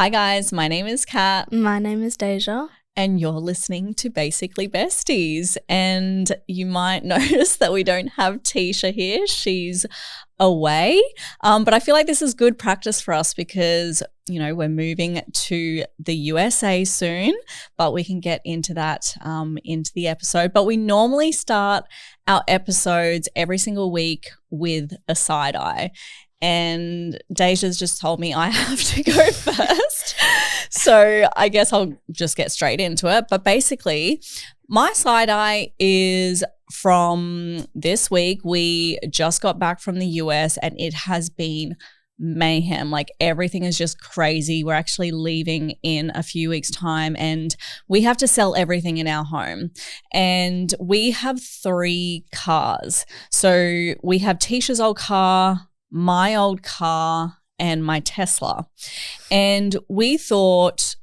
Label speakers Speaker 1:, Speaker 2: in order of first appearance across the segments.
Speaker 1: Hi guys, my name is Kat.
Speaker 2: My name is Déjà.
Speaker 1: And you're listening to Basically Besties. And you might notice that we don't have Tisha here. She's away. But I feel like this is good practice for us because, we're moving to the USA soon, but we can get into that into the episode. But we normally start our episodes every single week with a side eye. And Deja's just told me I have to go first. So I guess I'll just get straight into it. But basically, my side eye is from this week. We just got back from the US and it has been mayhem. Like everything is just crazy. We're actually leaving in a few weeks' time and we have to sell everything in our home. And we have 3 cars. So we have Tisha's old car, my old car, and my Tesla. And we thought,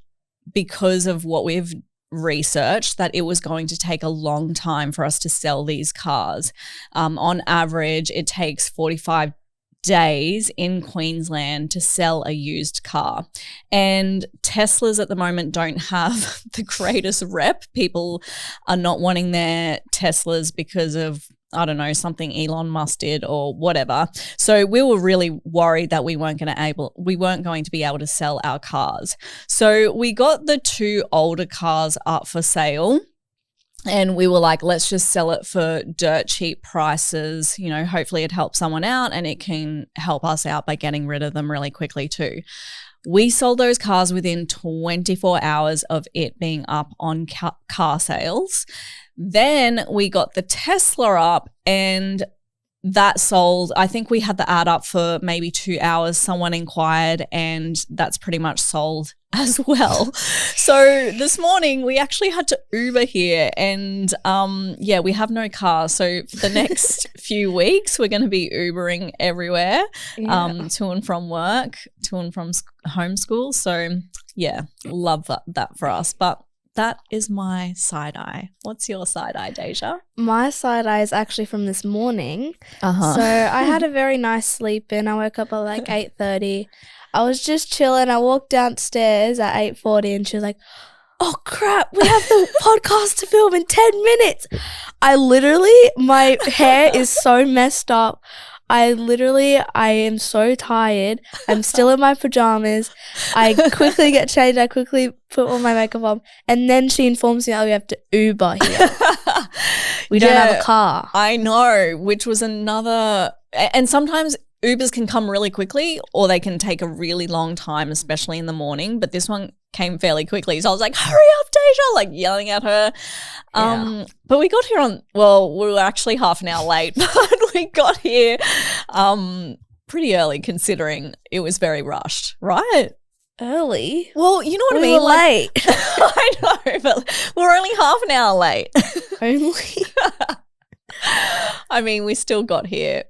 Speaker 1: because of what we've researched, that it was going to take a long time for us to sell these cars. On average, it takes 45 days in Queensland to sell a used car. And Teslas at the moment don't have the greatest rep. People are not wanting their Teslas because of, I don't know, something Elon Musk did or whatever. So we were really worried that we weren't going to be able to sell our cars. So we got the 2 older cars up for sale. And we were like, let's just sell it for dirt cheap prices. Hopefully it helps someone out and it can help us out by getting rid of them really quickly too. We sold those cars within 24 hours of it being up on car sales. Then we got the Tesla up and that sold. I think we had the ad up for maybe 2 hours. Someone inquired and that's pretty much sold as well. So this morning we actually had to Uber here and we have no car. So for the next few weeks we're going to be Ubering everywhere, to and from work, to and from homeschool. So love that for us. But that is my side eye. What's your side eye, Déjà?
Speaker 2: My side eye is actually from this morning. So I had a very nice sleep in. I woke up at like 8:30. I was just chilling. I walked downstairs at 8:40 and she was like, oh crap, we have the podcast to film in 10 minutes. My hair is so messed up. I am so tired. I'm still in my pajamas. I quickly get changed. I quickly put all my makeup on. And then she informs me that we have to Uber here. We don't have a car.
Speaker 1: I know, which was another – and sometimes Ubers can come really quickly or they can take a really long time, especially in the morning. But this one came fairly quickly. So I was like, hurry up, Déjà, like yelling at her. But we got here we were actually half an hour late, but we got here pretty early considering it was very rushed, right?
Speaker 2: Early?
Speaker 1: Well, you know what I mean?
Speaker 2: We were late.
Speaker 1: I know, but we're only half an hour late.
Speaker 2: Only?
Speaker 1: I mean, we still got here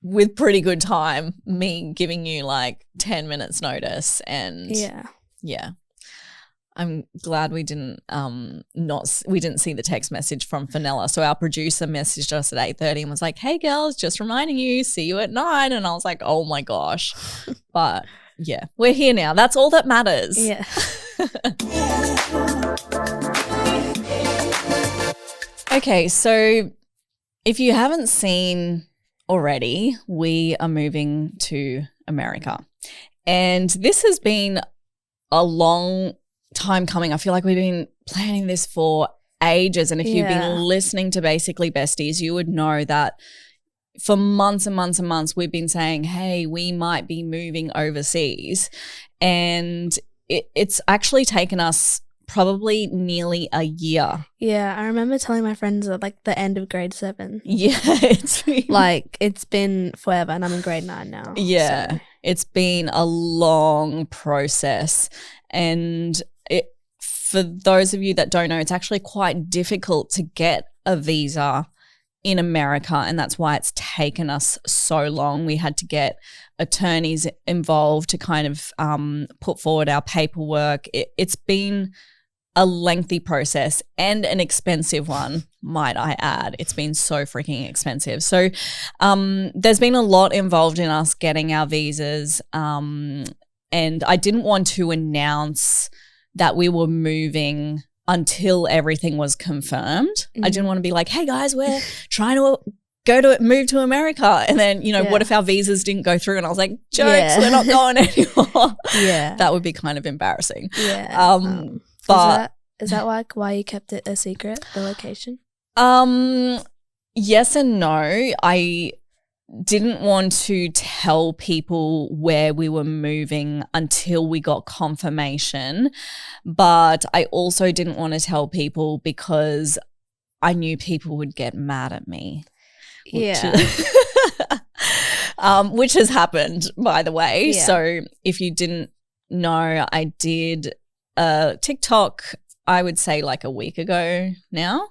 Speaker 1: with pretty good time, me giving you like 10 minutes notice and yeah. I'm glad we didn't see the text message from Fenella. So our producer messaged us at 8:30 and was like, hey girls, just reminding you, see you at 9. And I was like, oh my gosh. But yeah, we're here now. That's all that matters.
Speaker 2: Yeah.
Speaker 1: Okay, so if you haven't seen already, we are moving to America. And this has been a long time coming. I feel like we've been planning this for ages. And if you've been listening to Basically Besties, you would know that for months and months and months, we've been saying, hey, we might be moving overseas. And it's actually taken us probably nearly a year.
Speaker 2: Yeah, I remember telling my friends at like the end of grade 7.
Speaker 1: Yeah.
Speaker 2: It's been forever and I'm in grade 9 now.
Speaker 1: Yeah.
Speaker 2: So.
Speaker 1: It's been a long process. And for those of you that don't know, it's actually quite difficult to get a visa in America, and that's why it's taken us so long. We had to get attorneys involved to kind of put forward our paperwork. It's been a lengthy process and an expensive one, might I add. It's been so freaking expensive. So there's been a lot involved in us getting our visas. And I didn't want to announce that we were moving until everything was confirmed. I didn't want to be like, hey guys, we're trying to move to America. And then, what if our visas didn't go through? And I was like, jokes, we're not going anymore.
Speaker 2: Yeah.
Speaker 1: That would be kind of embarrassing.
Speaker 2: Yeah.
Speaker 1: But
Speaker 2: is that why you kept it a secret, the location?
Speaker 1: Yes and no. I didn't want to tell people where we were moving until we got confirmation, but I also didn't want to tell people because I knew people would get mad at me. Which has happened, by the way.
Speaker 2: Yeah.
Speaker 1: So if you didn't know, I did a TikTok, I would say like a week ago now,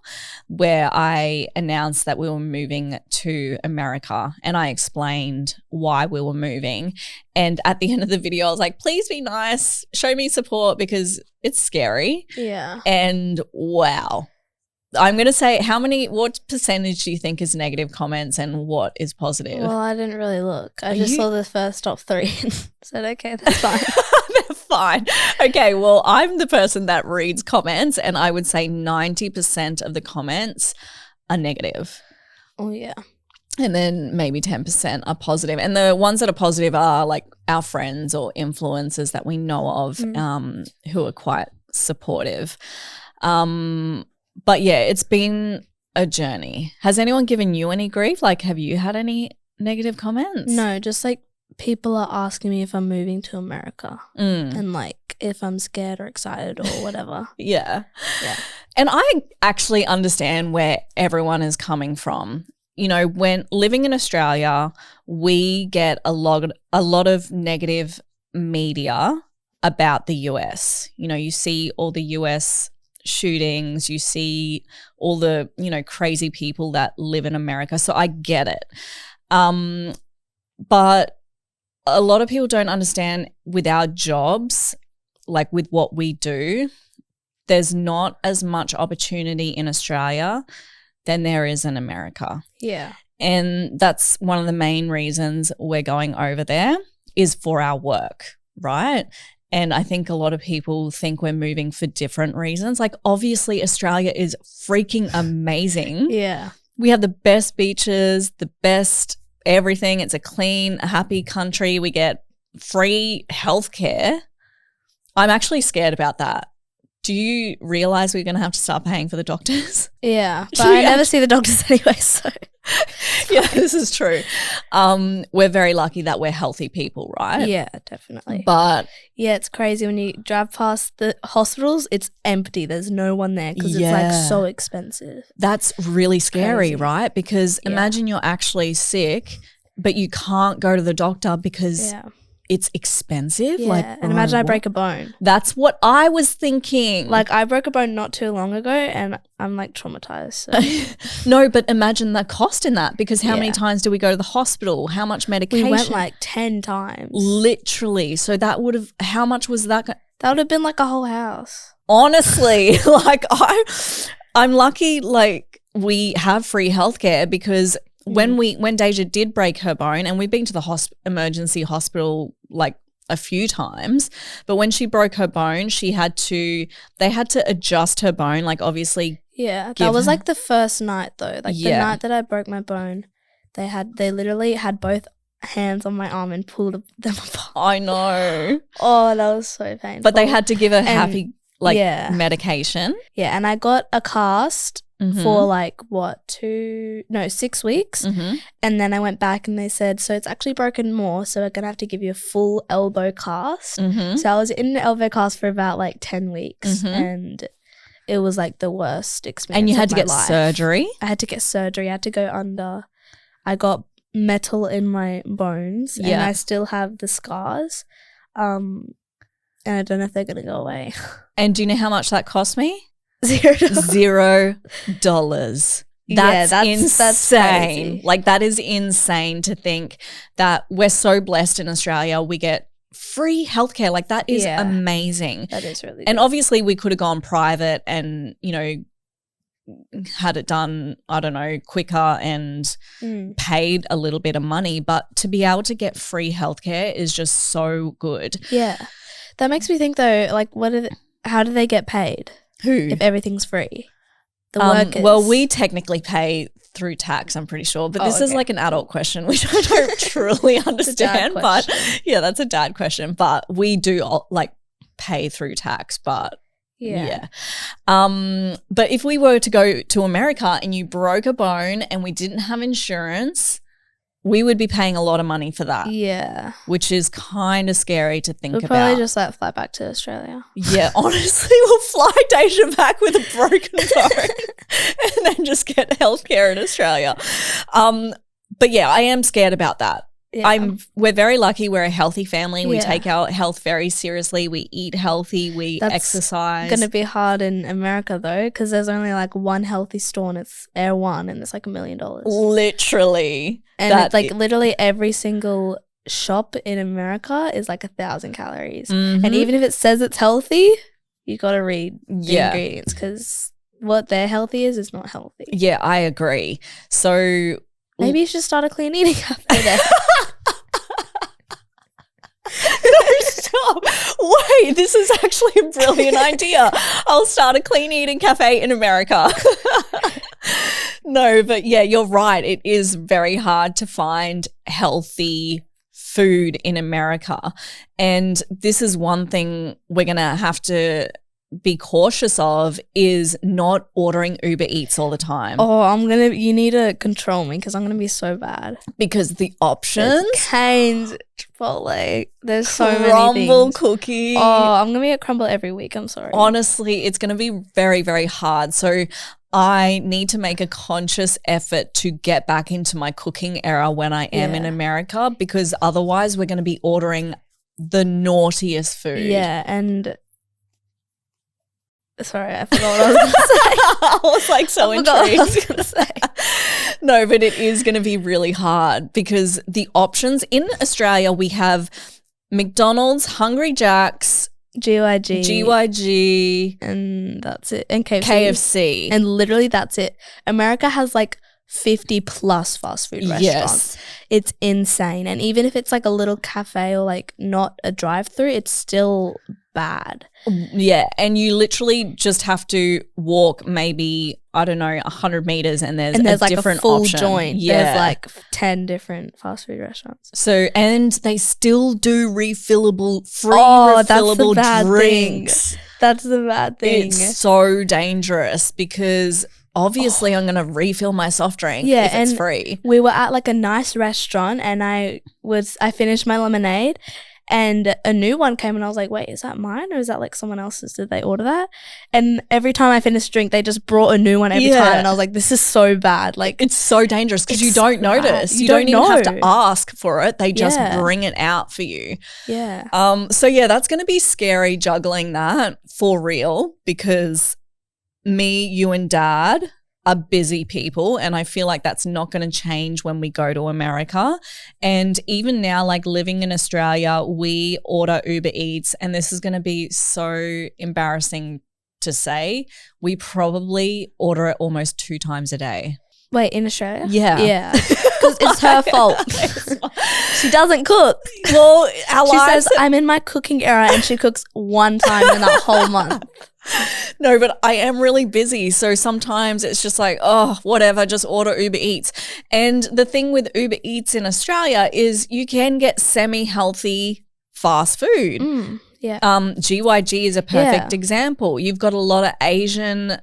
Speaker 1: where I announced that we were moving to America and I explained why we were moving. And at the end of the video, I was like, please be nice, show me support because it's scary.
Speaker 2: Yeah.
Speaker 1: And wow. I'm going to say what percentage do you think is negative comments and what is positive?
Speaker 2: Well, I didn't really look. I just saw the first top 3 and said, okay, that's fine.
Speaker 1: They're fine. Okay, well, I'm the person that reads comments and I would say 90% of the comments are negative.
Speaker 2: Oh, yeah.
Speaker 1: And then maybe 10% are positive. And the ones that are positive are like our friends or influencers that we know of who are quite supportive. But yeah, it's been a journey. Has anyone given you any grief? Like, have you had any negative comments?
Speaker 2: No, just like people are asking me if I'm moving to America and like if I'm scared or excited or whatever.
Speaker 1: Yeah. And I actually understand where everyone is coming from. When living in Australia, we get a lot of negative media about the US. You see all the US shootings, you see all the, crazy people that live in America. So I get it. But a lot of people don't understand with our jobs, like with what we do, there's not as much opportunity in Australia than there is in America.
Speaker 2: Yeah.
Speaker 1: And that's one of the main reasons we're going over there is for our work, right? And I think a lot of people think we're moving for different reasons. Like obviously Australia is freaking amazing.
Speaker 2: Yeah.
Speaker 1: We have the best beaches, the best everything. It's a clean, happy country. We get free healthcare. I'm actually scared about that. Do you realize we're going to have to start paying for the doctors?
Speaker 2: Yeah, but I never see the doctors anyway, so.
Speaker 1: Yeah, this is true. We're very lucky that we're healthy people, right?
Speaker 2: Yeah, definitely.
Speaker 1: But
Speaker 2: yeah, it's crazy when you drive past the hospitals, it's empty. There's no one there because it's like so expensive.
Speaker 1: That's really scary, right? Because imagine you're actually sick, but you can't go to the doctor because it's expensive.
Speaker 2: Yeah,
Speaker 1: like,
Speaker 2: and imagine I break a bone.
Speaker 1: That's what I was thinking.
Speaker 2: Like I broke a bone not too long ago and I'm like traumatized. So.
Speaker 1: No, but imagine the cost in that because how many times do we go to the hospital? How much medication?
Speaker 2: We went like 10 times.
Speaker 1: Literally. So that would have, how much was that?
Speaker 2: That would have been like a whole house.
Speaker 1: Honestly, like I'm lucky like we have free healthcare because when Déjà did break her bone, and we've been to the emergency hospital like a few times, but when she broke her bone, they had to adjust her bone, like obviously.
Speaker 2: Yeah, that was like the first night though. Like the night that I broke my bone, they literally had both hands on my arm and pulled them apart.
Speaker 1: I know.
Speaker 2: Oh, that was so painful.
Speaker 1: But they had to give her medication.
Speaker 2: Yeah, and I got a cast for like 6 weeks. And then I went back and they said, so it's actually broken more, so we're going to have to give you a full elbow cast. So I was in an elbow cast for about like 10 weeks and it was like the worst experience. And
Speaker 1: you had to get
Speaker 2: life.
Speaker 1: surgery?
Speaker 2: I had to get surgery. I had to go under. I got metal in my bones and I still have the scars. And I don't know if they're going to go away. And
Speaker 1: do you know how much that cost me?
Speaker 2: $0.
Speaker 1: $0. That's insane.
Speaker 2: That's
Speaker 1: like that is insane to think that we're so blessed in Australia. We get free healthcare. Like that is amazing.
Speaker 2: That is really
Speaker 1: And
Speaker 2: good.
Speaker 1: obviously we could have gone private and, had it done, I don't know, quicker and paid a little bit of money. But to be able to get free healthcare is just so good.
Speaker 2: Yeah. That makes me think though, like how do they get paid?
Speaker 1: Who?
Speaker 2: If everything's free? The workers.
Speaker 1: Well, we technically pay through tax, I'm pretty sure. But this is like an adult question, which I don't truly understand. But yeah, that's a dad question. But we do like pay through tax, but yeah. But if we were to go to America and you broke a bone and we didn't have insurance, we would be paying a lot of money for that.
Speaker 2: Yeah.
Speaker 1: Which is kind of scary to think about.
Speaker 2: We'll probably just like fly back to Australia.
Speaker 1: Yeah, honestly, we'll fly Déjà back with a broken bone and then just get healthcare in Australia. But yeah, I am scared about that. Yeah. We're very lucky. We're a healthy family. We take our health very seriously. We eat healthy. We exercise.
Speaker 2: It's going to be hard in America though, because there's only like one healthy store and it's Air One and it's like $1 million.
Speaker 1: Literally.
Speaker 2: And it's like literally every single shop in America is like 1,000 calories. Mm-hmm. And even if it says it's healthy, you got to read the ingredients because what their healthy is not healthy.
Speaker 1: Yeah, I agree. So
Speaker 2: maybe you should start a clean eating cafe there.
Speaker 1: No, stop. Wait, this is actually a brilliant idea. I'll start a clean eating cafe in America. No, but yeah, you're right. It is very hard to find healthy food in America. And this is one thing we're going to have to be cautious of is not ordering Uber Eats all the time.
Speaker 2: Oh, you need to control me because I'm going to be so bad.
Speaker 1: Because the options.
Speaker 2: Cane's, Chipotle, there's so many things.
Speaker 1: Crumble cookie.
Speaker 2: Oh, I'm going to be at Crumble every week. I'm sorry.
Speaker 1: Honestly, it's going to be very, very hard. So I need to make a conscious effort to get back into my cooking era when I am in America because otherwise we're going to be ordering the naughtiest food.
Speaker 2: Yeah, and sorry, I forgot what I was going to say.
Speaker 1: I was like so intrigued. What I was going to say. No, but it is going to be really hard because the options in Australia, we have McDonald's, Hungry Jack's, GYG,
Speaker 2: and that's it, and
Speaker 1: KFC.
Speaker 2: And literally that's it. America has like 50 plus fast food restaurants. Yes. It's insane. And even if it's like a little cafe or like not a drive-through, it's still bad.
Speaker 1: Yeah, and you literally just have to walk maybe, I don't know, 100 meters and there's a
Speaker 2: like
Speaker 1: different
Speaker 2: a full
Speaker 1: option.
Speaker 2: joint.
Speaker 1: Yeah.
Speaker 2: There's like 10 different fast food restaurants.
Speaker 1: So, and they still do refillable drinks.
Speaker 2: Thing. That's the bad thing.
Speaker 1: It's so dangerous because obviously I'm going to refill my soft drink if it's free.
Speaker 2: We were at like a nice restaurant and I finished my lemonade and a new one came and I was like, wait, is that mine or is that like someone else's? Did they order that? And every time I finished a drink, they just brought a new one every time. And I was like, this is so bad. Like,
Speaker 1: it's so dangerous because you don't notice. You don't even have to ask for it. They just bring it out for you.
Speaker 2: Yeah.
Speaker 1: So yeah, that's going to be scary juggling that for real because me, you and Dad are busy people and I feel like that's not going to change when we go to America. And even now, like living in Australia, we order Uber Eats and this is going to be so embarrassing to say. We probably order it almost 2 times a day.
Speaker 2: Wait, in Australia?
Speaker 1: Yeah.
Speaker 2: Yeah. Because it's her fault. She doesn't cook.
Speaker 1: Well,
Speaker 2: she says, I'm in my cooking era and she cooks 1 time in that whole month.
Speaker 1: No, but I am really busy. So sometimes it's just like, oh, whatever, just order Uber Eats. And the thing with Uber Eats in Australia is you can get semi-healthy fast food.
Speaker 2: Yeah.
Speaker 1: GYG is a perfect example. You've got a lot of Asian,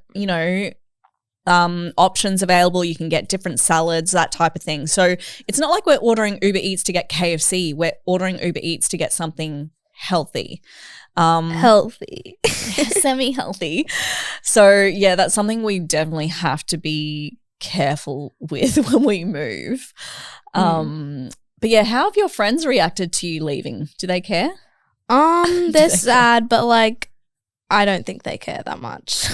Speaker 1: options available. You can get different salads, that type of thing. So it's not like we're ordering Uber Eats to get KFC. We're ordering Uber Eats to get something healthy.
Speaker 2: Healthy.
Speaker 1: Semi-healthy. So yeah, that's something we definitely have to be careful with when we move. But yeah, how have your friends reacted to you leaving? Do they care?
Speaker 2: They're sad, but like I don't think they care that much.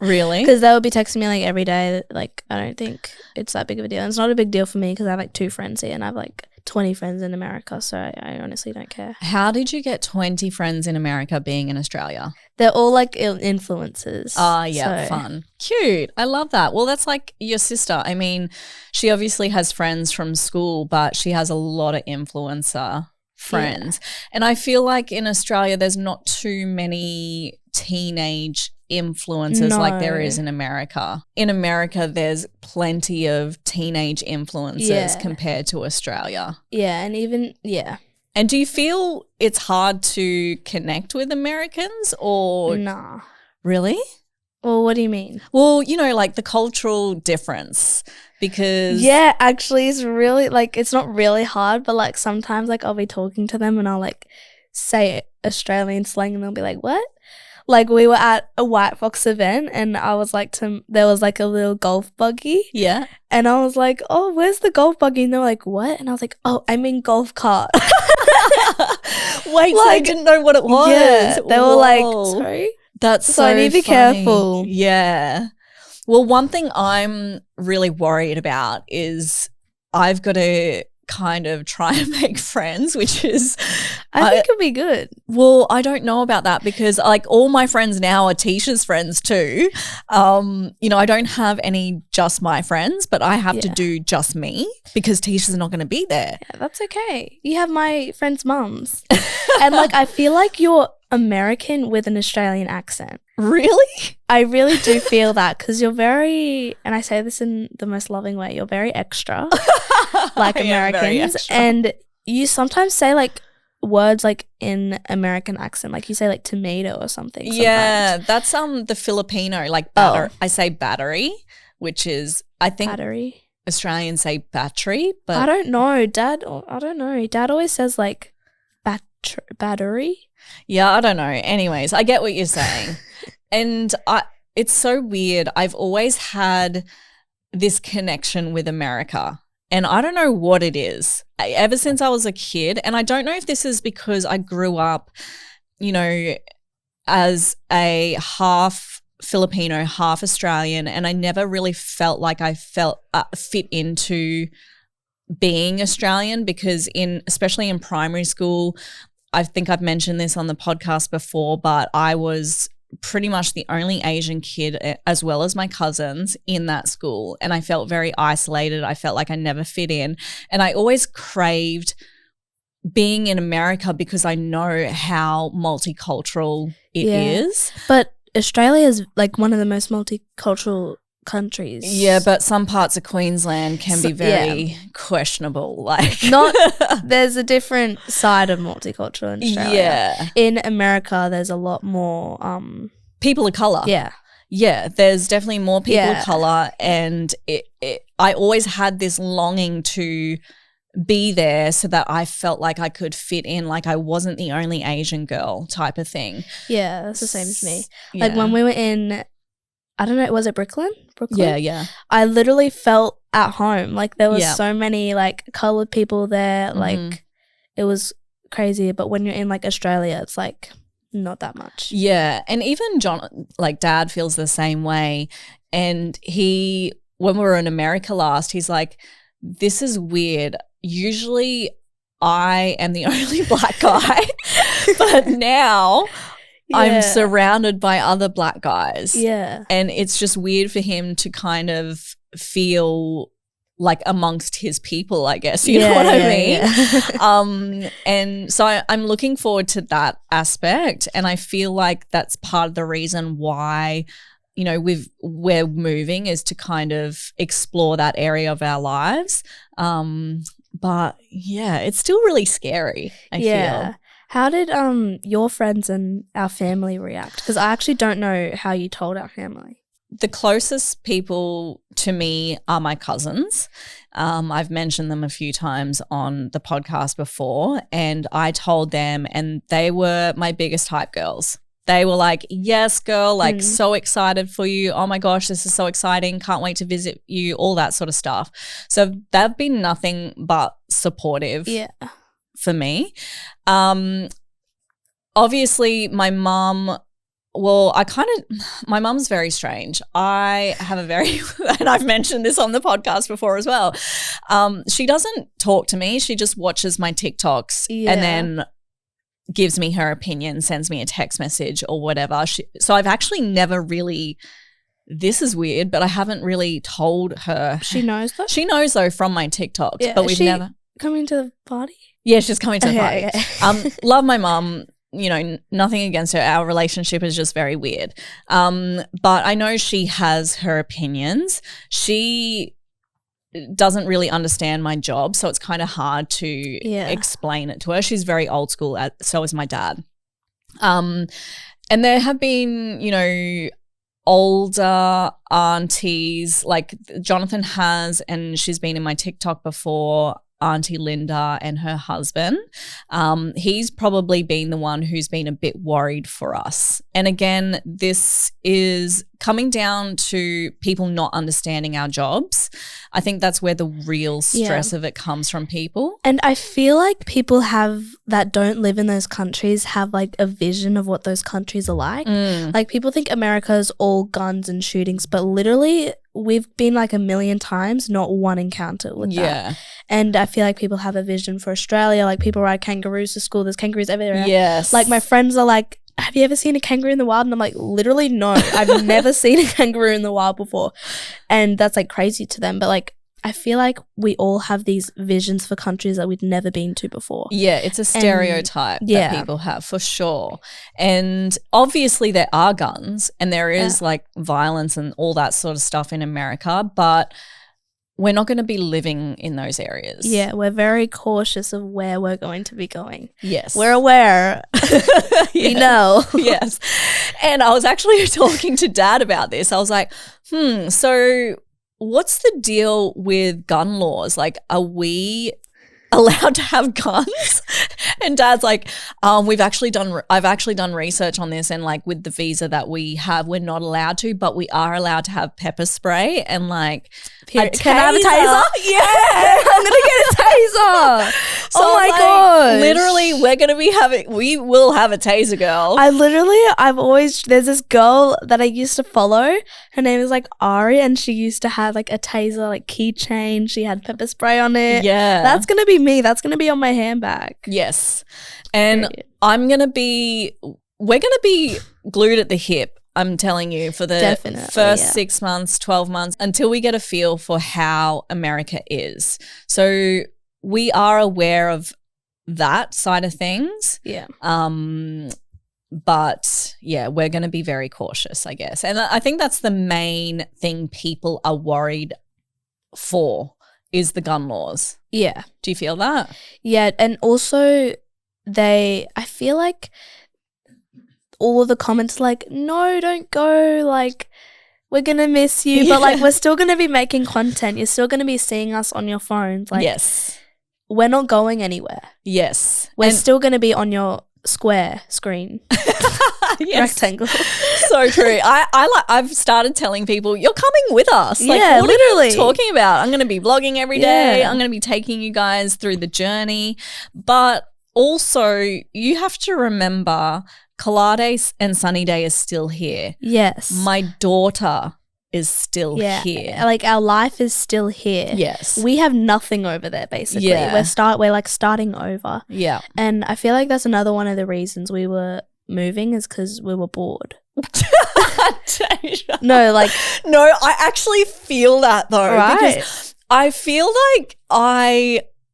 Speaker 1: Really?
Speaker 2: Because they would be texting me like every day. Like I don't think it's that big of a deal. And it's not a big deal for me because I have like 2 friends here and I have like 20 friends in America, so I honestly don't care.
Speaker 1: How did you get 20 friends in America being in Australia?
Speaker 2: They're all like influencers.
Speaker 1: Yeah, fun. Cute. I love that. Well, that's like your sister. I mean, she obviously has friends from school, but she has a lot of influencer friends. Yeah. And I feel like in Australia there's not too many teenage influencers like there is in America. In America there's plenty of teenage influencers compared to Australia.
Speaker 2: Yeah, and even
Speaker 1: And do you feel it's hard to connect with Americans or
Speaker 2: nah?
Speaker 1: Really?
Speaker 2: Well, what do you mean?
Speaker 1: Well, you know, like the cultural difference, because
Speaker 2: actually it's really like it's not really hard, but like sometimes like I'll be talking to them and I'll like say Australian slang and they'll be like, what? Like we were at a White Fox event and I was like there was like a little golf buggy.
Speaker 1: Yeah.
Speaker 2: And I was like, oh, where's the golf buggy? And they're like, what? And I was like, oh, I mean golf cart.
Speaker 1: Wait, like, so I didn't know what it was.
Speaker 2: Yeah, they were like, sorry?
Speaker 1: That's so
Speaker 2: I need to be careful.
Speaker 1: Yeah. Well, one thing I'm really worried about is I've got to kind of try and make friends, which is
Speaker 2: I think it'll be good.
Speaker 1: Well, I don't know about that because like all my friends now are Tisha's friends too. You know, I don't have any just my friends, but I have to do just me because Tisha's not going to be there.
Speaker 2: Yeah, that's okay. You have my friends' mums. And like I feel like you're American with an Australian accent.
Speaker 1: Really?
Speaker 2: I really do feel that because you're very, and I say this in the most loving way, you're very extra like Americans. Extra. And you sometimes say like words like in American accent, like you say like tomato or something.
Speaker 1: Yeah, that's the Filipino, like batter. I say battery, which is, I think
Speaker 2: battery.
Speaker 1: Australians say battery, but
Speaker 2: I don't know. Dad always says like battery.
Speaker 1: Yeah, I don't know. Anyways, I get what you're saying. And it's so weird. I've always had this connection with America and I don't know what it is. Ever since I was a kid, and I don't know if this is because I grew up, you know, as a half Filipino, half Australian, and I never really felt like I fit into being Australian because especially in primary school, I think I've mentioned this on the podcast before, but I was pretty much the only Asian kid as well as my cousins in that school, and I felt very isolated. I felt like I never fit in, and I always craved being in America because I know how multicultural it is.
Speaker 2: But Australia is like one of the most multicultural countries.
Speaker 1: Yeah, but some parts of Queensland can be very questionable. Like
Speaker 2: there's a different side of multicultural in Australia. Yeah. In America there's a lot more
Speaker 1: people of colour.
Speaker 2: Yeah.
Speaker 1: Yeah, there's definitely more people of colour, and I always had this longing to be there so that I felt like I could fit in, like I wasn't the only Asian girl type of thing.
Speaker 2: Yeah, that's the same as me. Like when we were in, I don't know, was it Brooklyn?
Speaker 1: Yeah.
Speaker 2: I literally felt at home. Like there was so many like coloured people there. Like it was crazy. But when you're in like Australia, it's like not that much.
Speaker 1: Yeah. And even John, like Dad feels the same way. And when we were in America last, he's like, this is weird. Usually I am the only black guy, but now I'm surrounded by other black guys.
Speaker 2: Yeah.
Speaker 1: And it's just weird for him to kind of feel like amongst his people, I guess. You know what I mean? Yeah. And so I'm looking forward to that aspect. And I feel like that's part of the reason why, you know, we're moving is to kind of explore that area of our lives. But yeah, it's still really scary, I feel.
Speaker 2: How did your friends and our family react? Because I actually don't know how you told our family.
Speaker 1: The closest people to me are my cousins. I've mentioned them a few times on the podcast before, and I told them, and they were my biggest hype girls. They were like, yes, girl, like so excited for you. Oh my gosh, this is so exciting. Can't wait to visit you, all that sort of stuff. So they've been nothing but supportive for me. Obviously, my mum Well, my mum's very strange. I have a very, and I've mentioned this on the podcast before as well. She doesn't talk to me. She just watches my TikToks and then gives me her opinion, sends me a text message or whatever. So I've actually never really, this is weird, but I haven't really told her.
Speaker 2: She knows though?
Speaker 1: She knows though from my TikToks, but we've never.
Speaker 2: Coming to the party?
Speaker 1: Yeah, she's coming to the party. Okay. Love my mum. You know, nothing against her. Our relationship is just very weird. But I know she has her opinions. She doesn't really understand my job, so it's kind of hard to explain it to her. She's very old school, so is my dad. And there have been, you know, older aunties, like Jonathan has, and she's been in my TikTok before, Auntie Linda and her husband. He's probably been the one who's been a bit worried for us. And again, this is coming down to people not understanding our jobs. I think that's where the real stress of it comes from people.
Speaker 2: And I feel like people that don't live in those countries have like a vision of what those countries are like. Like people think America is all guns and shootings, but literally we've been like a million times, not one encounter with that. And I feel like people have a vision for Australia. Like people ride kangaroos to school. There's kangaroos everywhere.
Speaker 1: Yes.
Speaker 2: Like my friends are like, have you ever seen a kangaroo in the wild? And I'm like, literally no. I've never seen a kangaroo in the wild before. And that's like crazy to them. But like I feel like we all have these visions for countries that we'd never been to before.
Speaker 1: Yeah, it's a stereotype that people have for sure. And obviously there are guns and there is like violence and all that sort of stuff in America, but we're not going to be living in those areas.
Speaker 2: Yeah, we're very cautious of where we're going to be going.
Speaker 1: Yes.
Speaker 2: We're aware. We know.
Speaker 1: Yes. And I was actually talking to Dad about this. I was like, so what's the deal with gun laws? Like, are we allowed to have guns? And Dad's like, I've actually done research on this, and like with the visa that we have, we're not allowed to, but we are allowed to have pepper spray and like
Speaker 2: Can I have a taser?
Speaker 1: Yeah.
Speaker 2: I'm gonna get a taser.
Speaker 1: So
Speaker 2: oh my
Speaker 1: like,
Speaker 2: god.
Speaker 1: Literally we will have a taser, girl.
Speaker 2: There's this girl that I used to follow. Her name is like Ari, and she used to have like a taser like keychain. She had pepper spray on it.
Speaker 1: Yeah.
Speaker 2: That's gonna be me. That's gonna be on my handbag.
Speaker 1: Yes. And we're gonna be glued at the hip, I'm telling you, for the first 6 months, 12 months, until we get a feel for how America is. So we are aware of that side of things.
Speaker 2: Yeah.
Speaker 1: But yeah, we're going to be very cautious, I guess. And I think that's the main thing people are worried for is the gun laws.
Speaker 2: Yeah.
Speaker 1: Do you feel that?
Speaker 2: Yeah. And also I feel like all of the comments like, no, don't go, like we're gonna miss you, but like we're still gonna be making content. You're still gonna be seeing us on your phones. Like,
Speaker 1: yes,
Speaker 2: we're not going anywhere.
Speaker 1: Yes,
Speaker 2: we're still gonna be on your square screen. Rectangle.
Speaker 1: So true. I've started telling people you're coming with us. Like,
Speaker 2: yeah,
Speaker 1: what
Speaker 2: literally.
Speaker 1: are you talking about? I'm gonna be vlogging every day. I'm gonna be taking you guys through the journey, but also you have to remember Kalade and Sunny Day is still here.
Speaker 2: Yes.
Speaker 1: My daughter is still here.
Speaker 2: Like our life is still here.
Speaker 1: Yes.
Speaker 2: We have nothing over there basically.
Speaker 1: Yeah.
Speaker 2: We're like starting over.
Speaker 1: Yeah.
Speaker 2: And I feel like that's another one of the reasons we were moving is because we were bored. No, I actually feel that though. Right.
Speaker 1: Because I feel like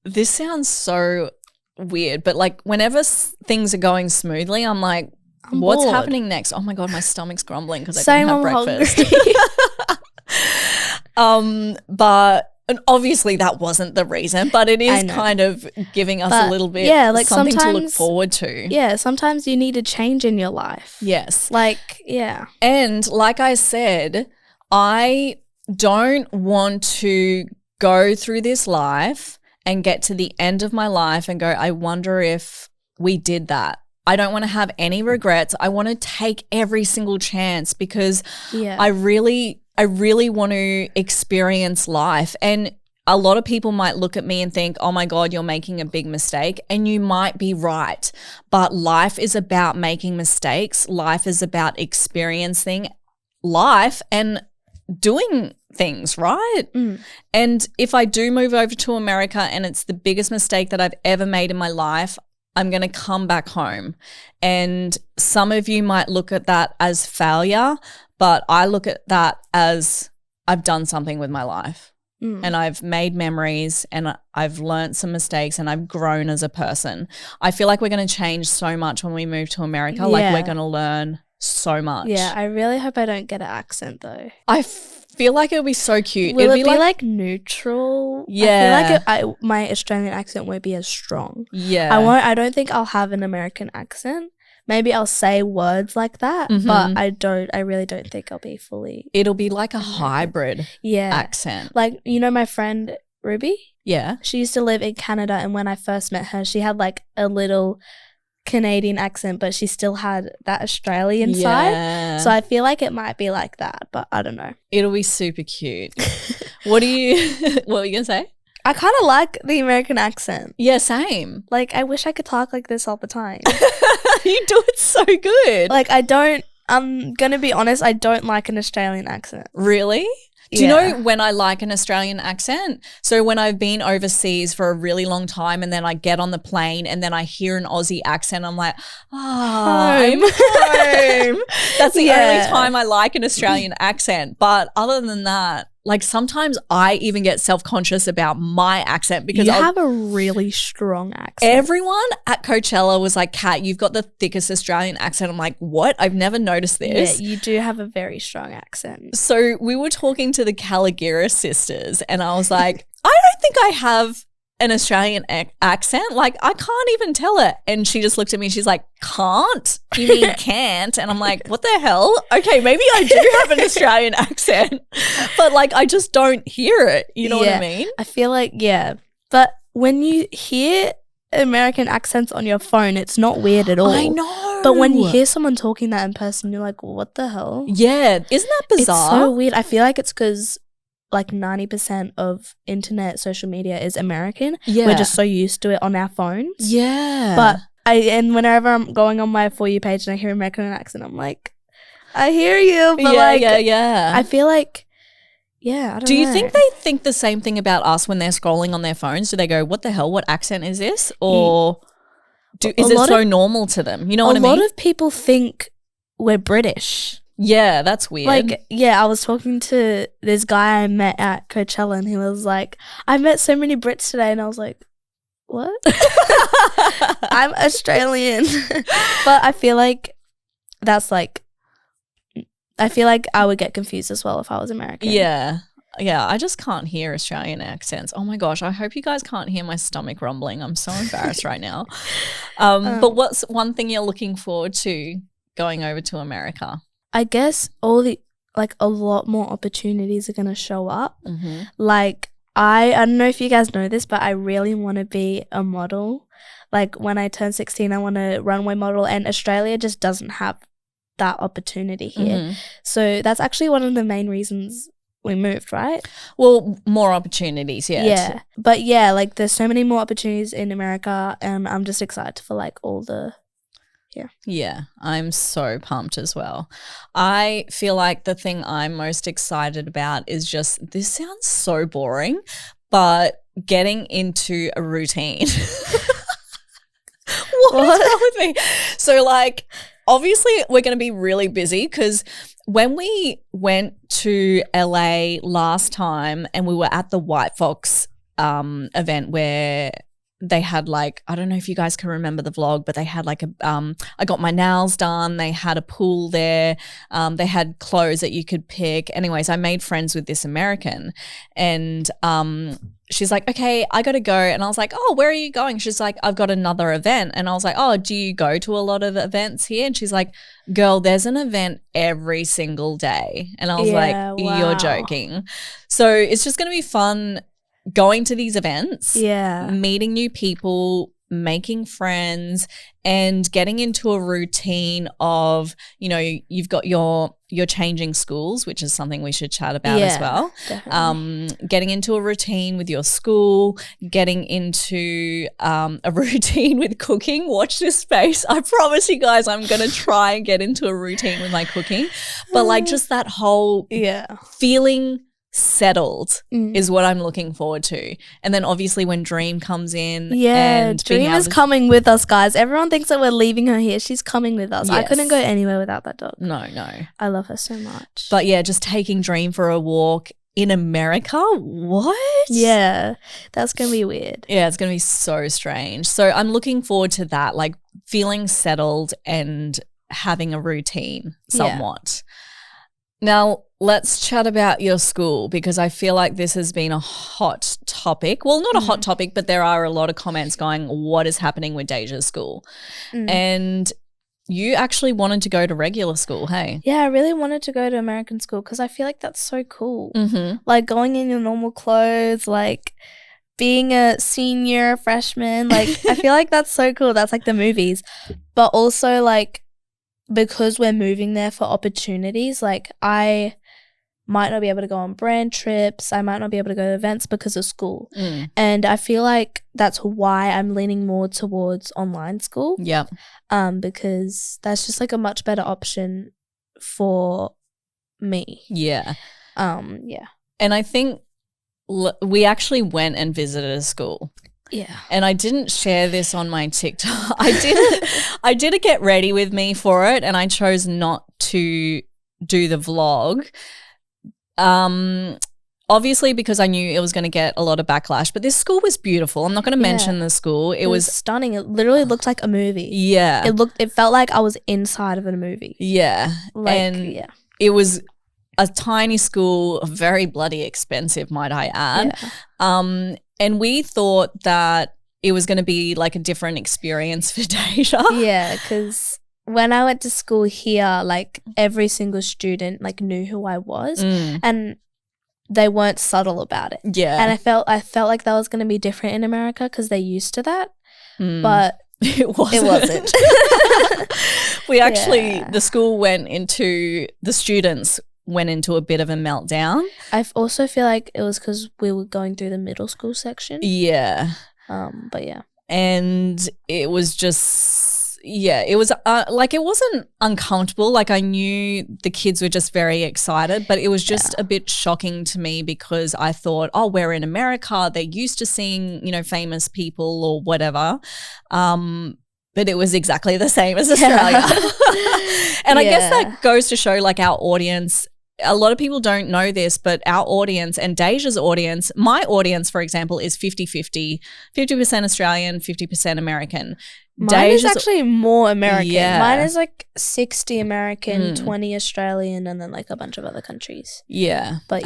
Speaker 1: this sounds so weird, but like whenever things are going smoothly, I'm like, what's happening next? Oh my god, my stomach's grumbling because I didn't have breakfast. But and obviously that wasn't the reason, but it is kind of giving us a little bit something to look forward to.
Speaker 2: Yeah, sometimes you need a change in your life.
Speaker 1: Yes.
Speaker 2: And
Speaker 1: like I said, I don't want to go through this life and get to the end of my life and go, I wonder if we did that. I don't want to have any regrets. I want to take every single chance because I really want to experience life. And a lot of people might look at me and think, oh my God, you're making a big mistake. And you might be right. But life is about making mistakes. Life is about experiencing life and doing things, right? And if I do move over to America and it's the biggest mistake that I've ever made in my life, I'm going to come back home. And some of you might look at that as failure, but I look at that as I've done something with my life. And I've made memories and I've learned some mistakes and I've grown as a person. I feel like we're going to change so much when we move to America. Like we're going to learn so much.
Speaker 2: Yeah, I really hope I don't get an accent though.
Speaker 1: I feel like it'll be so cute.
Speaker 2: Will it be like neutral?
Speaker 1: Yeah.
Speaker 2: I feel like my Australian accent won't be as strong.
Speaker 1: Yeah.
Speaker 2: I don't think I'll have an American accent. Maybe I'll say words like that, but I really don't think I'll be fully.
Speaker 1: It'll be like a hybrid accent.
Speaker 2: Like, you know, my friend Ruby?
Speaker 1: Yeah.
Speaker 2: She used to live in Canada, and when I first met her, she had like a little Canadian accent, but she still had that Australian side. So I feel like it might be like that, but I don't know.
Speaker 1: It'll be super cute. What were you going to say?
Speaker 2: I kind of like the American accent.
Speaker 1: Yeah, same.
Speaker 2: Like, I wish I could talk like this all the time.
Speaker 1: You do it so good.
Speaker 2: Like, I'm going to be honest, I don't like an Australian accent.
Speaker 1: Really? Do you know when I like an Australian accent? So when I've been overseas for a really long time and then I get on the plane and then I hear an Aussie accent, I'm like, I'm home. That's the only time I like an Australian accent. But other than that, like sometimes I even get self-conscious about my accent because
Speaker 2: you have a really strong accent.
Speaker 1: Everyone at Coachella was like, Kat, you've got the thickest Australian accent. I'm like, what? I've never noticed this.
Speaker 2: Yeah, you do have a very strong accent.
Speaker 1: So we were talking to the Caligiris sisters and I was like, I don't think I have an Australian accent. Like, I can't even tell it. And she just looked at me and she's like, can't? You mean can't? And I'm like, what the hell? Okay, maybe I do have an Australian accent, but like, I just don't hear it. You know what I mean?
Speaker 2: I feel like, but when you hear American accents on your phone, it's not weird at all. I
Speaker 1: know.
Speaker 2: But when you hear someone talking that in person, you're like, what the hell?
Speaker 1: Yeah. Isn't that bizarre?
Speaker 2: It's so weird. I feel like it's because like 90% of internet social media is American. Yeah. We're just so used to it on our phones.
Speaker 1: Yeah.
Speaker 2: But and whenever I'm going on my For You page and I hear American accent, I'm like, I hear you. But I feel like, I don't know.
Speaker 1: Do you think they think the same thing about us when they're scrolling on their phones? Do they go, what the hell? What accent is this? Or is it so normal to them? You know what I mean?
Speaker 2: A lot of people think we're British.
Speaker 1: Yeah, that's weird.
Speaker 2: Like, I was talking to this guy I met at Coachella and he was like, I met so many Brits today. And I was like, what? I'm Australian. But I feel like I feel like I would get confused as well if I was American.
Speaker 1: Yeah. Yeah, I just can't hear Australian accents. Oh my gosh, I hope you guys can't hear my stomach rumbling. I'm so embarrassed right now. But what's one thing you're looking forward to going over to America?
Speaker 2: I guess a lot more opportunities are going to show up. Mm-hmm. Like, I don't know if you guys know this, but I really want to be a model. Like, when I turn 16, I want to runway model, and Australia just doesn't have that opportunity here. Mm-hmm. So that's actually one of the main reasons we moved, right?
Speaker 1: Well, more opportunities, yeah.
Speaker 2: Yeah. But like, there's so many more opportunities in America, and I'm just excited for like all the Yeah,
Speaker 1: I'm so pumped as well. I feel like the thing I'm most excited about is just, this sounds so boring, but getting into a routine. What is wrong with me? So like, obviously we're going to be really busy because when we went to LA last time and we were at the White Fox event where they had like, I don't know if you guys can remember the vlog, but they had like I got my nails done. They had a pool there. They had clothes that you could pick. Anyways, I made friends with this American and she's like, okay, I got to go. And I was like, oh, where are you going? She's like, I've got another event. And I was like, oh, do you go to a lot of events here? And she's like, girl, there's an event every single day. And I was like, you're joking. So it's just going to be fun going to these events, meeting new people, making friends and getting into a routine of, you know, you've got you're changing schools, which is something we should chat about as well. Getting into a routine with your school, getting into a routine with cooking. Watch this space. I promise you guys I'm going to try and get into a routine with my cooking. But like just that whole feeling settled is what I'm looking forward to. And then obviously when Dream comes in. And
Speaker 2: Dream is coming with us, guys. Everyone thinks that we're leaving her here. She's coming with us. Yes. I couldn't go anywhere without that dog.
Speaker 1: No.
Speaker 2: I love her so much.
Speaker 1: But yeah, just taking Dream for a walk in America. What?
Speaker 2: Yeah, that's going to be weird.
Speaker 1: Yeah, it's going to be so strange. So I'm looking forward to that, like feeling settled and having a routine somewhat. Now, let's chat about your school because I feel like this has been a hot topic. Well, not a hot topic, but there are a lot of comments going, what is happening with Deja's school? And you actually wanted to go to regular school, hey?
Speaker 2: Yeah, I really wanted to go to American school because I feel like that's so cool. Like going in your normal clothes, like being a senior, freshman, like I feel like that's so cool. That's like the movies. But also like because we're moving there for opportunities, like I might not be able to go on brand trips. I might not be able to go to events because of school. And I feel like that's why I'm leaning more towards online school.
Speaker 1: Yeah.
Speaker 2: Because that's just like a much better option for me.
Speaker 1: Yeah.
Speaker 2: Yeah.
Speaker 1: And I think we actually went and visited a school.
Speaker 2: Yeah.
Speaker 1: And I didn't share this on my TikTok. I did a get ready with me for it and I chose not to do the vlog. Obviously because I knew it was going to get a lot of backlash, but this school was beautiful. I'm not going to mention the school. It was
Speaker 2: stunning. It literally looked like a movie.
Speaker 1: Yeah.
Speaker 2: It felt like I was inside of a movie.
Speaker 1: Yeah. It was a tiny school, very bloody expensive, might I add. Yeah. And we thought that it was going to be like a different experience for Déjà.
Speaker 2: Yeah, because when I went to school here, like every single student like knew who I was and they weren't subtle about it.
Speaker 1: Yeah.
Speaker 2: And I felt like that was going to be different in America because they're used to that. But
Speaker 1: it wasn't. We actually, the school the students went into a bit of a meltdown.
Speaker 2: I also feel like it was because we were going through the middle school section.
Speaker 1: Yeah.
Speaker 2: But yeah.
Speaker 1: And it was just, it was like it wasn't uncomfortable. Like I knew the kids were just very excited, but it was just a bit shocking to me because I thought, oh, we're in America. They're used to seeing, you know, famous people or whatever. But it was exactly the same as Australia. And I guess that goes to show like our audience, a lot of people don't know this, but our audience and Deja's audience, my audience, for example, is 50-50, 50% Australian, 50% American.
Speaker 2: Mine is actually more American. Yeah. Mine is like 60 American, 20 Australian, and then like a bunch of other countries.
Speaker 1: Yeah.
Speaker 2: But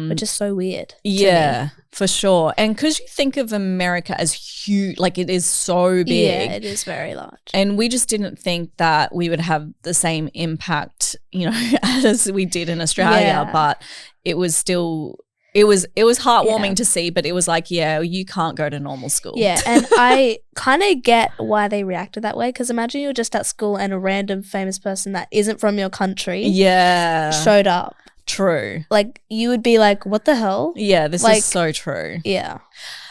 Speaker 2: which is so weird.
Speaker 1: Yeah, for sure. And because you think of America as huge, like it is so big.
Speaker 2: Yeah, it is very large.
Speaker 1: And we just didn't think that we would have the same impact, you know, as we did in Australia. Yeah. But it was still... It was heartwarming to see, but it was like, you can't go to normal school.
Speaker 2: Yeah, and I kind of get why they reacted that way because imagine you're just at school and a random famous person that isn't from your country showed up.
Speaker 1: True.
Speaker 2: Like you would be like, what the hell?
Speaker 1: Yeah, this is so true.
Speaker 2: Yeah.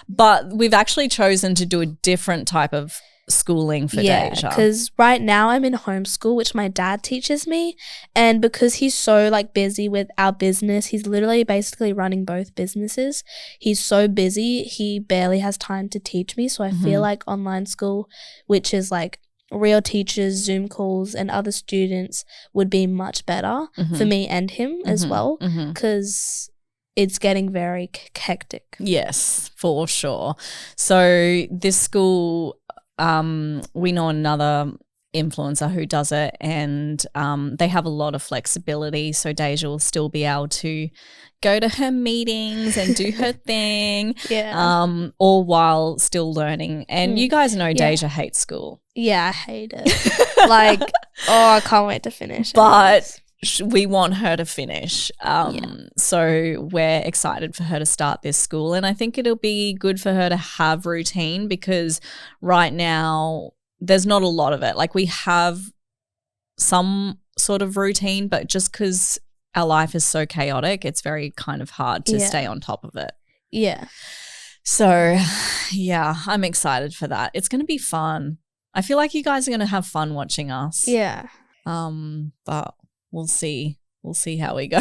Speaker 1: But we've actually chosen to do a different type of schooling for Déjà.
Speaker 2: Because right now I'm in homeschool, which my dad teaches me, and because he's so like busy with our business, he's literally basically running both businesses. He's so busy, he barely has time to teach me. So I feel like online school, which is like real teachers, Zoom calls, and other students would be much better for me and him as well, because it's getting very hectic.
Speaker 1: Yes, for sure. So this school, we know another influencer who does it, and they have a lot of flexibility, so Déjà will still be able to go to her meetings and do her thing, all while still learning. And you guys know Déjà hates school.
Speaker 2: Yeah, I hate it. Like, I can't wait to finish.
Speaker 1: But we want her to finish. So we're excited for her to start this school, and I think it'll be good for her to have routine, because right now there's not a lot of it. Like, we have some sort of routine, but just because our life is so chaotic, it's very kind of hard to stay on top of it.
Speaker 2: Yeah.
Speaker 1: So, yeah, I'm excited for that. It's going to be fun. I feel like you guys are going to have fun watching us.
Speaker 2: Yeah.
Speaker 1: But we'll see. We'll see how we go.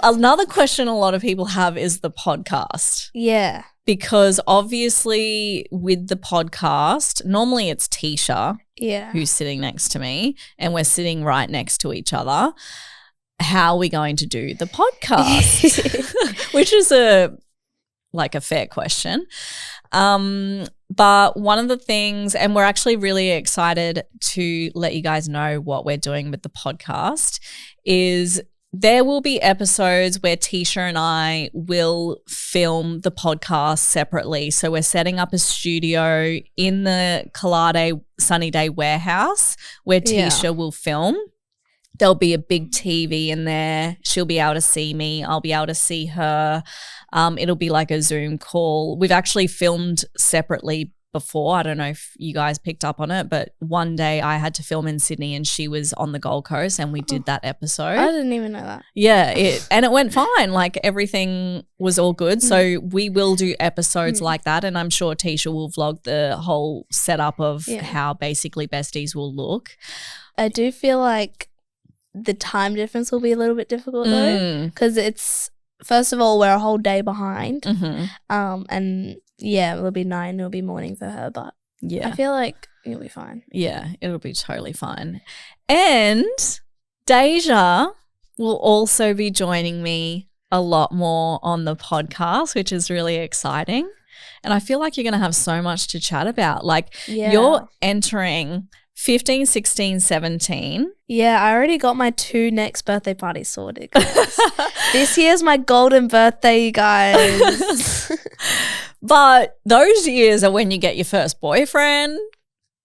Speaker 1: Another question a lot of people have is the podcast.
Speaker 2: Yeah.
Speaker 1: Because obviously with the podcast, normally it's Tisha who's sitting next to me, and we're sitting right next to each other. How are we going to do the podcast? Which is a fair question. But one of the things, and we're actually really excited to let you guys know what we're doing with the podcast, is there will be episodes where Tisha and I will film the podcast separately. So we're setting up a studio in the Kalade Sunny Day warehouse where Tisha will film. There'll be a big TV in there. She'll be able to see me. I'll be able to see her. It'll be like a Zoom call. We've actually filmed separately before. I don't know if you guys picked up on it, but one day I had to film in Sydney and she was on the Gold Coast, and we did that episode.
Speaker 2: I didn't even know that.
Speaker 1: Yeah, and it went fine. Like, everything was all good. So we will do episodes like that, and I'm sure Tisha will vlog the whole setup of how Basically Besties will look.
Speaker 2: I do feel like the time difference will be a little bit difficult though, because it's, first of all, we're a whole day behind. And it'll be 9, it'll be morning for her, but I feel like it'll be fine. Yeah,
Speaker 1: it'll be totally fine. And Déjà will also be joining me a lot more on the podcast, which is really exciting. And I feel like you're going to have so much to chat about. Like, you're entering 15, 16, 17.
Speaker 2: Yeah, I already got my 2 next birthday parties sorted. This year's my golden birthday, you guys.
Speaker 1: But those years are when you get your first boyfriend,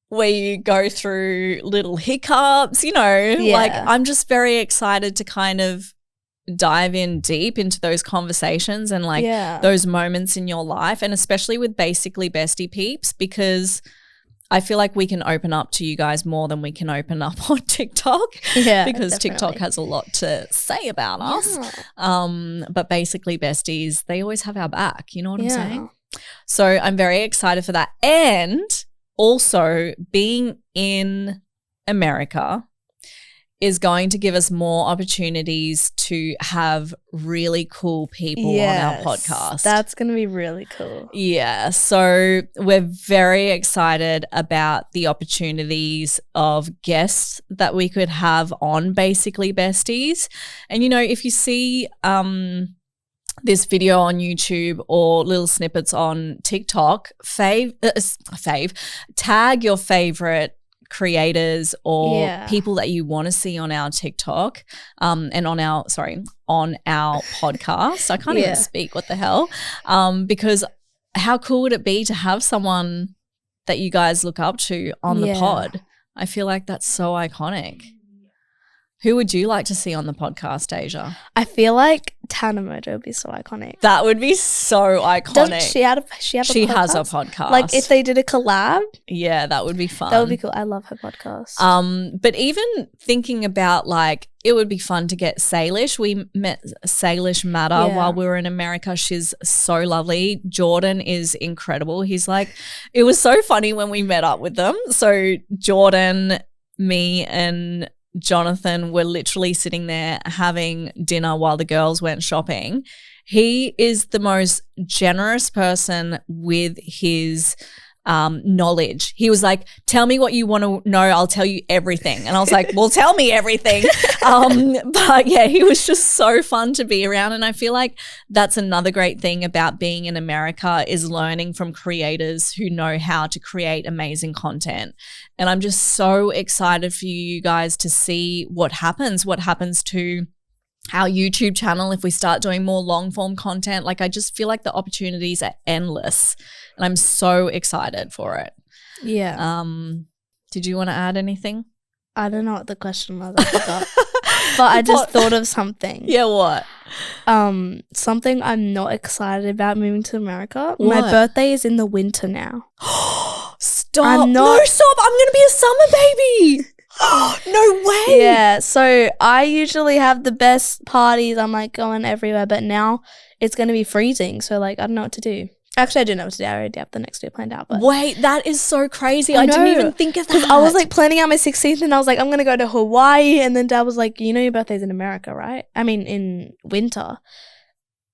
Speaker 1: where you go through little hiccups, Like, I'm just very excited to kind of dive in deep into those conversations and those moments in your life, and especially with Basically Bestie peeps, because I feel like we can open up to you guys more than we can open up on TikTok.
Speaker 2: Yeah,
Speaker 1: because
Speaker 2: definitely.
Speaker 1: TikTok has a lot to say about us. But Basically Besties, they always have our back. You know what I'm saying? So I'm very excited for that. And also, being in America is going to give us more opportunities to have really cool people on our podcast.
Speaker 2: That's going to be really cool.
Speaker 1: Yeah. So we're very excited about the opportunities of guests that we could have on Basically Besties. And, if you see this video on YouTube or little snippets on TikTok, tag your favorite creators or people that you want to see on our TikTok and on our podcast. I can't even speak, what the hell, because how cool would it be to have someone that you guys look up to on the pod? I feel like that's so iconic. Who would you like to see on the podcast, Déjà?
Speaker 2: I feel like Tana Mojo would be so iconic.
Speaker 1: That would be so iconic.
Speaker 2: Doesn't she have a podcast?
Speaker 1: She has a podcast.
Speaker 2: Like, if they did a collab.
Speaker 1: Yeah, that would be fun.
Speaker 2: That would be cool. I love her podcast.
Speaker 1: But even thinking about, like, it would be fun to get Salish. We met Salish Matter while we were in America. She's so lovely. Jordan is incredible. He's like, it was so funny when we met up with them. So Jordan, me, and Jonathan were literally sitting there having dinner while the girls went shopping. He is the most generous person with his knowledge. He was like, tell me what you want to know, I'll tell you everything. And I was like, well, tell me everything. But yeah, he was just so fun to be around. And I feel like that's another great thing about being in America, is learning from creators who know how to create amazing content. And I'm just so excited for you guys to see what happens to our YouTube channel if we start doing more long form content. Like, I just feel like the opportunities are endless, and I'm so excited for it.
Speaker 2: Yeah.
Speaker 1: Did you want to add anything?
Speaker 2: I don't know what the question was. I forgot. But I just thought of something.
Speaker 1: Yeah, what?
Speaker 2: Something I'm not excited about moving to America.
Speaker 1: What?
Speaker 2: My birthday is in the winter now.
Speaker 1: Stop. No, stop. I'm going to be a summer baby. No way.
Speaker 2: Yeah, so I usually have the best parties. I'm like going everywhere, but now it's going to be freezing. So like, I don't know what to do. Actually, I do know what to do. I already have the next day planned out. But
Speaker 1: wait, that is so crazy. I didn't even think of that.
Speaker 2: I was like planning out my 16th and I was like, I'm going to go to Hawaii. And then Dad was like, you know your birthday's in America, right? I mean, in winter.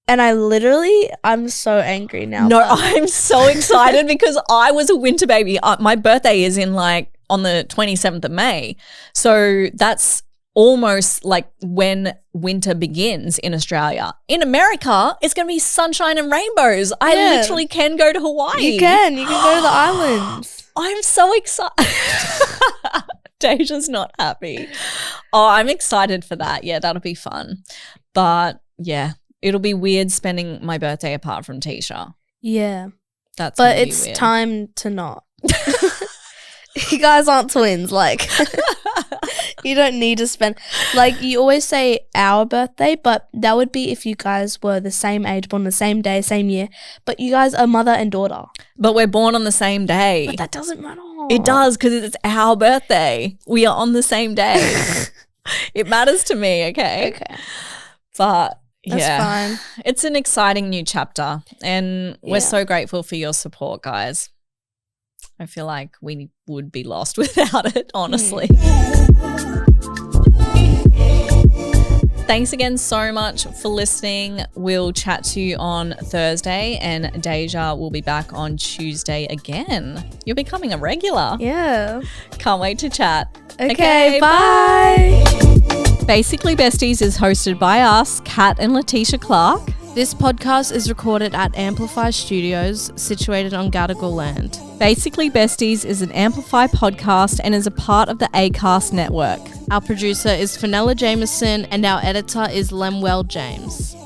Speaker 2: And I'm so angry now.
Speaker 1: No, I'm so excited because I was a winter baby. My birthday is in like on the 27th of May. So that's almost like when winter begins in Australia. In America, it's going to be sunshine and rainbows. I literally can go to Hawaii.
Speaker 2: You can go to the islands.
Speaker 1: I'm so excited. Deja's not happy. Oh, I'm excited for that. Yeah, that'll be fun. But yeah, it'll be weird spending my birthday apart from Tisha.
Speaker 2: Yeah.
Speaker 1: But
Speaker 2: it's
Speaker 1: weird.
Speaker 2: time to not. You guys aren't twins, like you don't need to spend, like you always say our birthday, but that would be if you guys were the same age, born the same day, same year, but you guys are mother and daughter.
Speaker 1: But we're born on the same day.
Speaker 2: But that doesn't matter.
Speaker 1: It does because it's our birthday. We are on the same day. It matters to me, okay?
Speaker 2: Okay.
Speaker 1: But
Speaker 2: that's fine.
Speaker 1: It's an exciting new chapter and we're so grateful for your support, guys. I feel like we would be lost without it, honestly. Thanks again so much for listening. We'll chat to you on Thursday and Deja will be back on Tuesday again. You're becoming a regular.
Speaker 2: Yeah.
Speaker 1: Can't wait to chat.
Speaker 2: Okay, bye.
Speaker 1: Basically Besties is hosted by us, Kat and Letitia Clark.
Speaker 3: This podcast is recorded at Amplify Studios, situated on Gadigal land.
Speaker 1: Basically Besties is an Amplify podcast and is a part of the Acast network.
Speaker 3: Our producer is Fenella Jameson and our editor is Lemuel James.